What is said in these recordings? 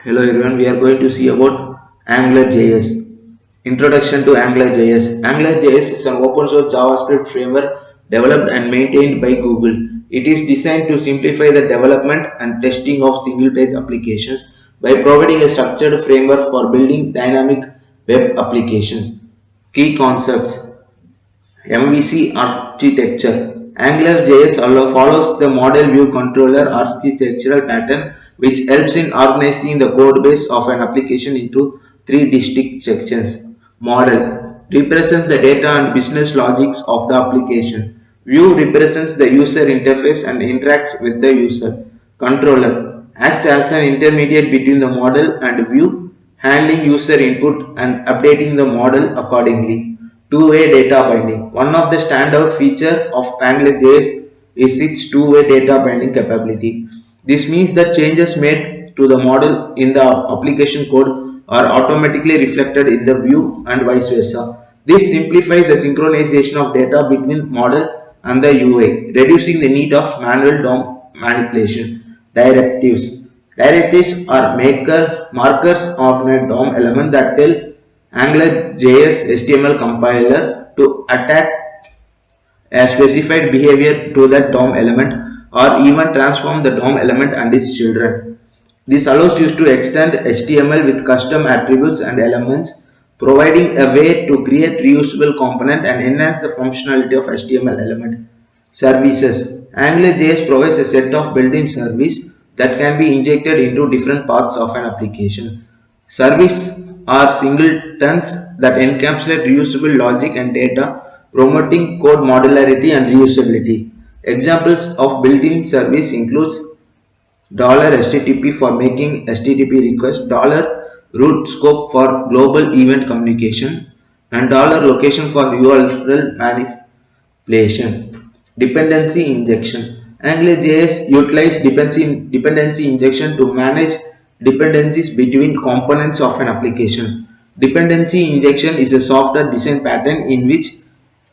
Hello everyone, we are going to see about AngularJS. Introduction to AngularJS. AngularJS is an open source JavaScript framework developed and maintained by Google. It is designed to simplify the development and testing of single page applications by providing a structured framework for building dynamic web applications. Key concepts: MVC architecture. AngularJS follows the model view controller architectural pattern, which helps in organizing the code base of an application into three distinct sections. Model represents the data and business logics of the application. View represents the user interface and interacts with the user. Controller acts as an intermediate between the model and view, handling user input and updating the model accordingly. Two-way data binding. One of the standout features of AngularJS is its two-way data binding capability. This means that changes made to the model in the application code are automatically reflected in the view and vice versa. This simplifies the synchronization of data between model and the UI, reducing the need of manual DOM manipulation. Directives. Directives are markers of a DOM element that tell AngularJS HTML compiler to attack a specified behavior to that DOM element or even transform the DOM element and its children. This allows you to extend HTML with custom attributes and elements, providing a way to create reusable component and enhance the functionality of HTML element. Services. AngularJS provides a set of built-in services that can be injected into different parts of an application. Services are singletons that encapsulate reusable logic and data, promoting code modularity and reusability. Examples of built-in service includes $HTTP for making HTTP requests, $root scope for global event communication, and $location for URL manipulation. Dependency injection. AngularJS utilizes dependency injection to manage dependencies between components of an application. Dependency injection is a software design pattern in which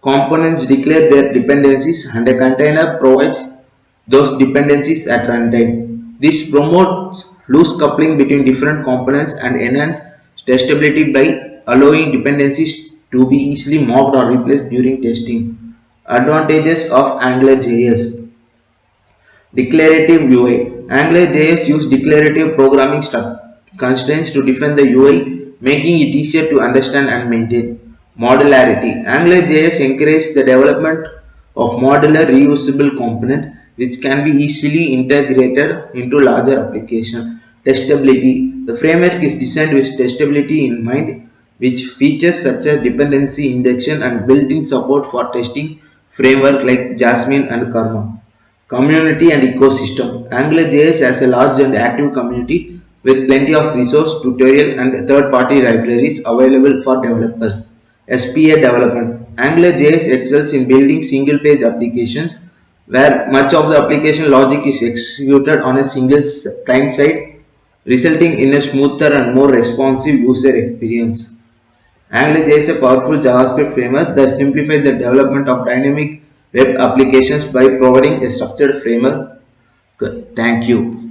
components declare their dependencies and a container provides those dependencies at runtime. This promotes loose coupling between different components and enhances testability by allowing dependencies to be easily mocked or replaced during testing. Advantages of AngularJS. Declarative UI. AngularJS uses declarative programming constraints to define the UI, making it easier to understand and maintain. Modularity. AngularJS encourages the development of modular reusable components which can be easily integrated into larger applications. Testability. The framework is designed with testability in mind, which features such as dependency injection and built-in support for testing framework like Jasmine and Karma. Community and ecosystem. AngularJS has a large and active community with plenty of resource, tutorial and third-party libraries available for developers. SPA development. AngularJS excels in building single-page applications where much of the application logic is executed on a single client side, resulting in a smoother and more responsive user experience. AngularJS is a powerful JavaScript framework that simplifies the development of dynamic web applications by providing a structured framework. Thank you.